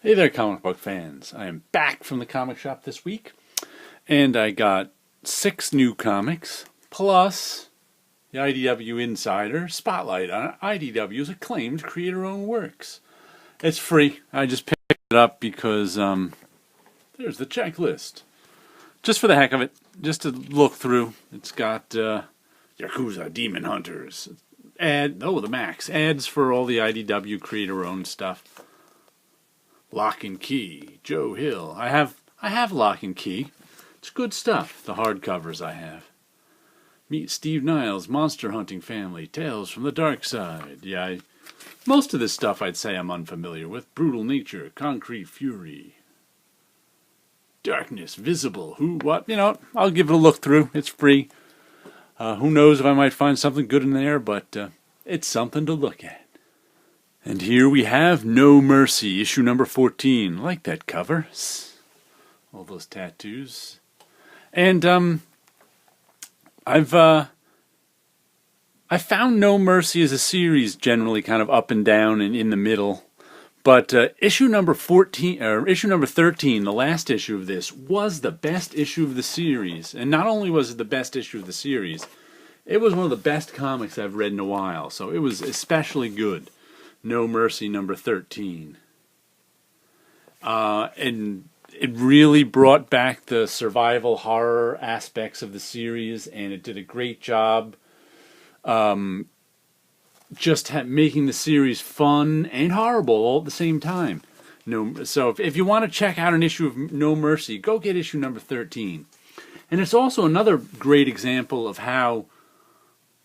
Hey there, comic book fans. I am back from the comic shop this week, and I got 6 new comics, plus the IDW Insider Spotlight on IDW's acclaimed creator-owned works. It's free. I just picked it up because there's the checklist. Just for the heck of it, just to look through. It's got Yakuza Demon Hunters. The Max. Ads for all the IDW creator-owned stuff. Lock and Key, Joe Hill. I have Lock and Key. It's good stuff, the hardcovers I have. Meet Steve Niles' Monster Hunting Family, Tales from the Dark Side. Most of this stuff I'd say I'm unfamiliar with. Brutal Nature, Concrete Fury. Darkness, Visible, Who, What, I'll give it a look through. It's free. Who knows if I might find something good in there, but it's something to look at. And here we have No Mercy, issue number 14. I like that cover. All those tattoos. And I found No Mercy as a series generally kind of up and down and in the middle. But issue number 13, the last issue of this, was the best issue of the series. And not only was it the best issue of the series, it was one of the best comics I've read in a while. So it was especially good. No Mercy number 13. And it really brought back the survival horror aspects of the series, and it did a great job making the series fun and horrible all at the same time. So if you want to check out an issue of No Mercy, go get issue number 13. And it's also another great example of how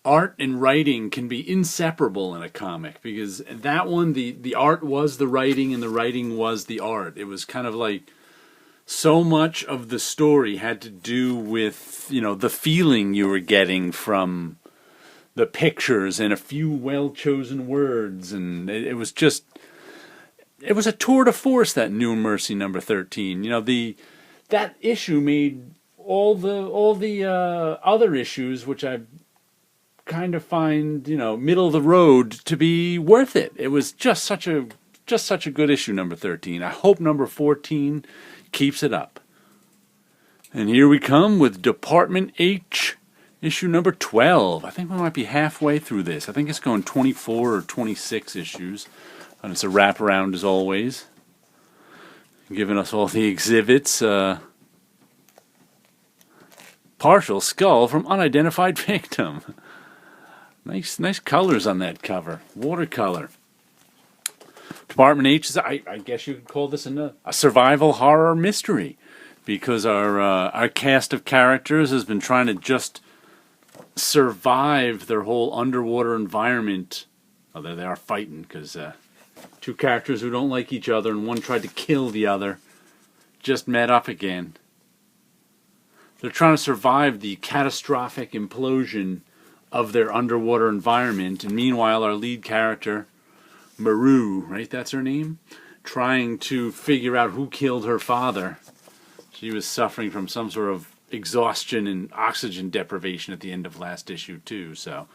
art and writing can be inseparable in a comic, because that one, the art was the writing and the writing was the art. It was kind of like so much of the story had to do with, the feeling you were getting from the pictures and a few well-chosen words, and it was a tour de force, that New Mercy number 13. That issue made all the other issues, which I kind of find, middle of the road, to be worth it. It was just such a good issue, number 13. I hope number 14 keeps it up. And here we come with Department H, issue number 12. I think we might be halfway through this. I think it's going 24 or 26 issues. And it's a wraparound as always. Giving us all the exhibits. Partial skull from unidentified victim. Nice colors on that cover. Watercolor. Department H is, I guess you could call this a survival horror mystery, because our cast of characters has been trying to just survive their whole underwater environment. Although they are fighting, because two characters who don't like each other and one tried to kill the other just met up again. They're trying to survive the catastrophic implosion of their underwater environment, and meanwhile our lead character, Maru, right, that's her name, trying to figure out who killed her father. She was suffering from some sort of exhaustion and oxygen deprivation at the end of last issue too. So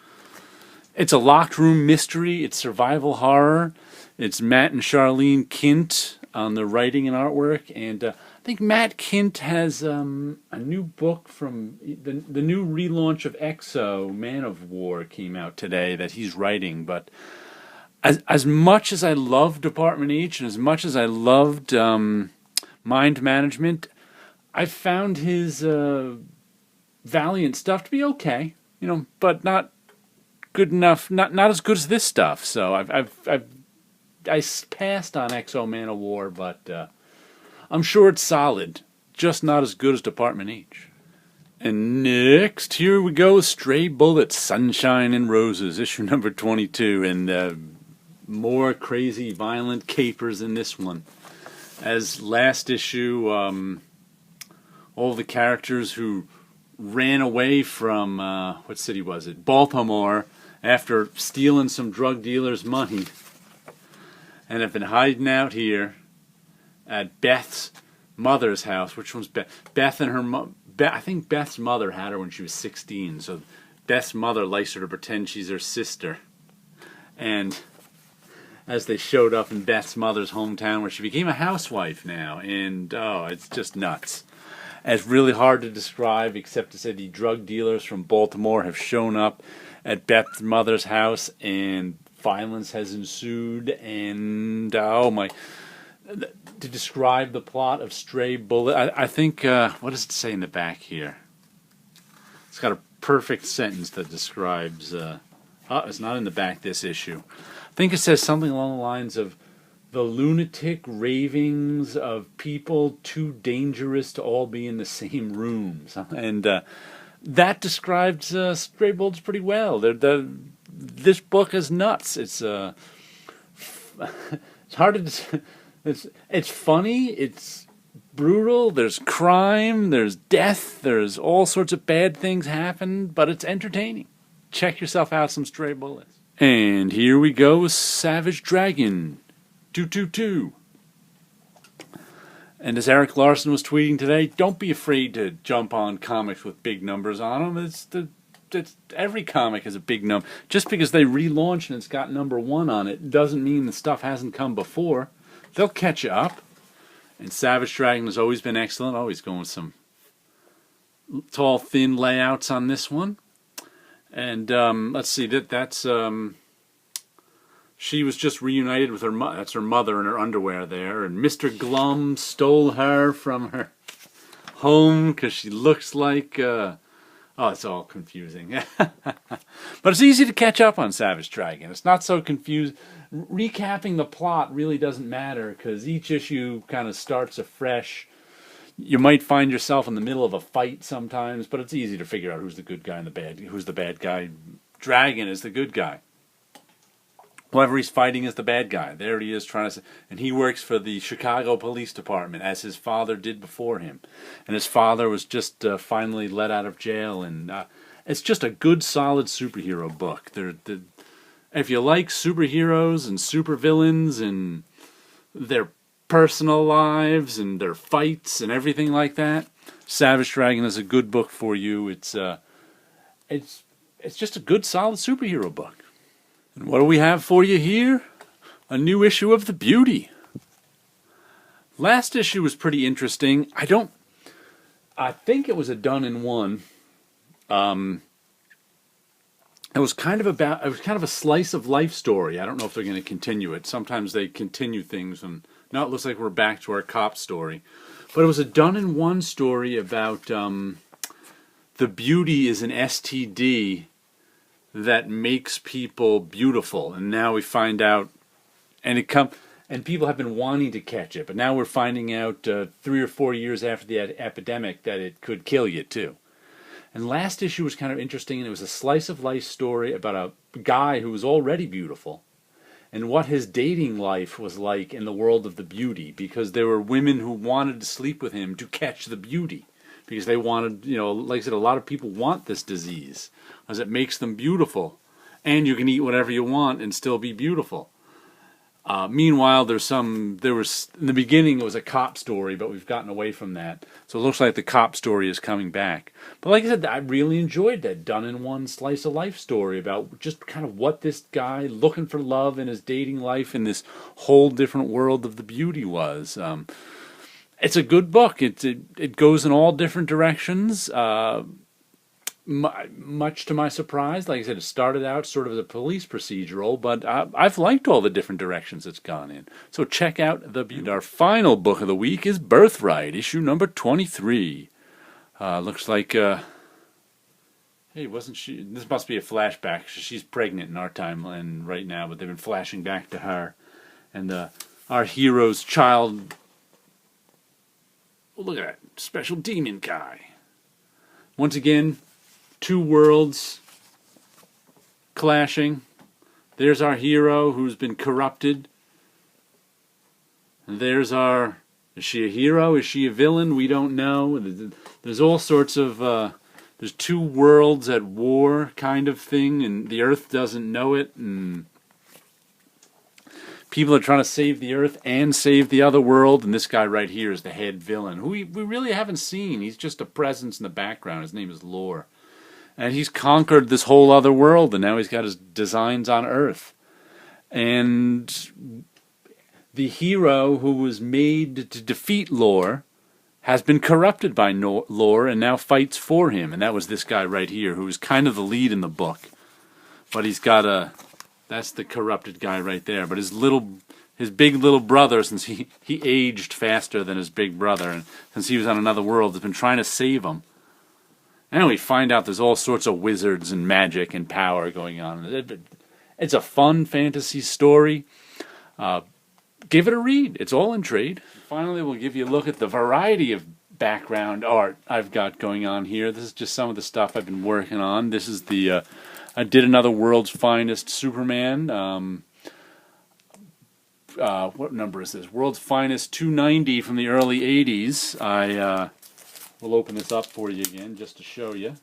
it's a locked room mystery, it's survival horror. It's Matt and Charlene Kint on the writing and artwork, and I think Matt Kint has a new book from the new relaunch of Exo, Man of War, came out today that he's writing. But as much as I love Department H and as much as I loved Mind Management, I found his Valiant stuff to be okay, but not good enough, not as good as this stuff. So I passed on Exo, Man of War, but I'm sure it's solid, just not as good as Department H. And next, here we go, Stray Bullets, Sunshine and Roses, issue number 22, and more crazy, violent capers in this one. As last issue, all the characters who ran away from, what city was it? Baltimore, after stealing some drug dealers' money, and have been hiding out here at Beth's mother's house. Which one's Beth? Beth and her I think Beth's mother had her when she was 16, so Beth's mother likes her to pretend she's her sister. And as they showed up in Beth's mother's hometown, where she became a housewife now, and oh, it's just nuts. It's really hard to describe, except to say the drug dealers from Baltimore have shown up at Beth's mother's house, and violence has ensued, and oh my... To describe the plot of Stray Bullet, I think, what does it say in the back here? It's got a perfect sentence that describes, it's not in the back this issue. I think it says something along the lines of, the lunatic ravings of people too dangerous to all be in the same room. And that describes Stray Bullets pretty well. This book is nuts. It's hard to... It's funny, it's brutal, there's crime, there's death, there's all sorts of bad things happen, but it's entertaining. Check yourself out some Stray Bullets. And here we go with Savage Dragon 222. And as Eric Larson was tweeting today, don't be afraid to jump on comics with big numbers on them. Every comic has a big number. Just because they relaunch and it's got number 1 on it doesn't mean the stuff hasn't come before. They'll catch you up. And Savage Dragon has always been excellent. Always going with some tall, thin layouts on this one. And let's see, that's she was just reunited with her mother. That's her mother in her underwear there. And Mr. Glum stole her from her home because she looks like... oh, it's all confusing. But it's easy to catch up on Savage Dragon. It's not so confused. Recapping the plot really doesn't matter because each issue kind of starts afresh. You might find yourself in the middle of a fight sometimes, but it's easy to figure out who's the good guy and who's the bad guy. Dragon is the good guy. Whoever he's fighting is the bad guy. There he is trying to... And he works for the Chicago Police Department, as his father did before him. And his father was just finally let out of jail. And it's just a good, solid superhero book. If you like superheroes and supervillains and their personal lives and their fights and everything like that, Savage Dragon is a good book for you. It's just a good, solid superhero book. And what do we have for you here? A new issue of The Beauty. Last issue was pretty interesting. I think it was a done-in-one. It was kind of a slice of life story. I don't know if they're going to continue it. Sometimes they continue things, and now it looks like we're back to our cop story. But it was a done-in-one story about the beauty is an STD that makes people beautiful, and now we find out, and people have been wanting to catch it, but now we're finding out 3 or 4 years after the epidemic that it could kill you too. And last issue was kind of interesting, and it was a slice of life story about a guy who was already beautiful, and what his dating life was like in the world of the beauty, because there were women who wanted to sleep with him to catch the beauty. Because they wanted, like I said, a lot of people want this disease, because it makes them beautiful. And you can eat whatever you want and still be beautiful. Meanwhile, in the beginning it was a cop story, but we've gotten away from that. So it looks like the cop story is coming back. But like I said, I really enjoyed that done-in-one slice of life story about just kind of what this guy looking for love in his dating life in this whole different world of the beauty was. It's a good book. It goes in all different directions. Much to my surprise, like I said, it started out sort of as a police procedural, but I've liked all the different directions it's gone in. So check out The Beauty. Our final book of the week is Birthright, issue number 23. Looks like, hey, wasn't she? This must be a flashback. She's pregnant in our timeline right now, but they've been flashing back to her. And our hero's child... Oh, look at that special demon guy. Once again, 2 worlds clashing. There's our hero who's been corrupted. And there's our... Is she a hero? Is she a villain? We don't know. There's all sorts of... there's 2 worlds at war kind of thing, and the Earth doesn't know it, and... People are trying to save the Earth and save the other world, and this guy right here is the head villain, who we really haven't seen. He's just a presence in the background. His name is Lore. And he's conquered this whole other world, and now he's got his designs on Earth. And the hero who was made to defeat Lore has been corrupted by Lore and now fights for him. And that was this guy right here, who was kind of the lead in the book. But he's got that's the corrupted guy right there. But his big little brother, since he aged faster than his big brother, and since he was on another world, has been trying to save him. And we find out there's all sorts of wizards and magic and power going on. It's a fun fantasy story. Give it a read. It's all in trade. Finally, we'll give you a look at the variety of background art I've got going on here. This is just some of the stuff I've been working on. This is I did another World's Finest Superman. What number is this? World's Finest 290 from the early 80s. I will open this up for you again just to show you.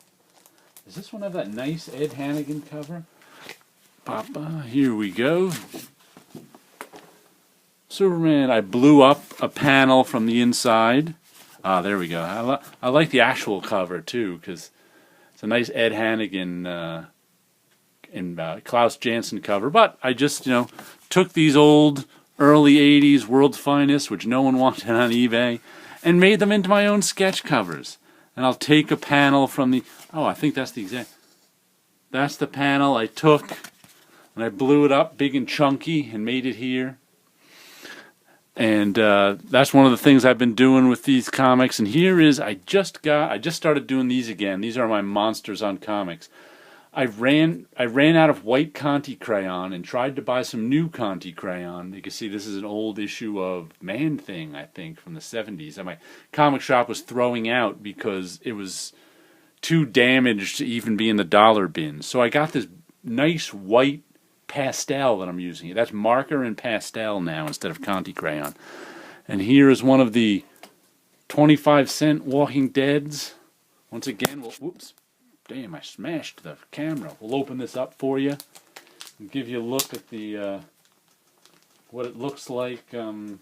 Does this one have that nice Ed Hannigan cover? Papa, here we go. Superman, I blew up a panel from the inside. There we go. I like the actual cover too, because it's a nice Ed Hannigan and Klaus Janson cover. But I just, took these old early 80s World's Finest, which no one wanted on eBay, and made them into my own sketch covers. And I'll take a panel from the... Oh, I think that's the exact... That's the panel I took, and I blew it up big and chunky and made it here. And that's one of the things I've been doing with these comics. And here is, I just started doing these again. These are my Monsters on Comics. I ran out of white Conti crayon and tried to buy some new Conti crayon. You can see this is an old issue of Man-Thing, I think, from the 70s. And my comic shop was throwing out because it was too damaged to even be in the dollar bin. So I got this nice white pastel that I'm using. That's marker and pastel now instead of Conti crayon. And here is one of the 25-cent Walking Deads. Once again, whoops. Damn, I smashed the camera. We'll open this up for you and give you a look at the what it looks like out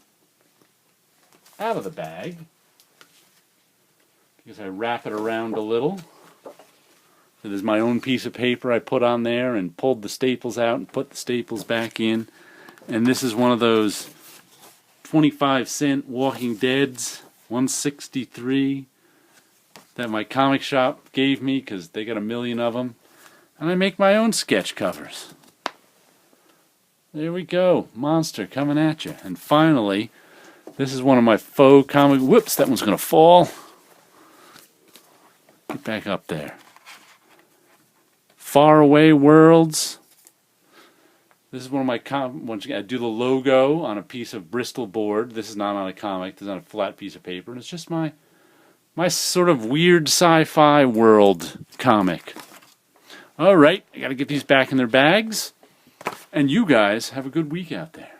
of the bag. Because I wrap it around a little. So there's my own piece of paper I put on there and pulled the staples out and put the staples back in. And this is one of those 25-cent Walking Deads, 163. That my comic shop gave me because they got a million of them. And I make my own sketch covers. There we go. Monster coming at you. And finally, this is one of my faux comic... Whoops, that one's going to fall. Get back up there. Faraway Worlds. This is one of my once again, I do the logo on a piece of Bristol board. This is not on a comic. This is on a flat piece of paper. And it's just my sort of weird sci-fi world comic. All right, I got to get these back in their bags. And you guys have a good week out there.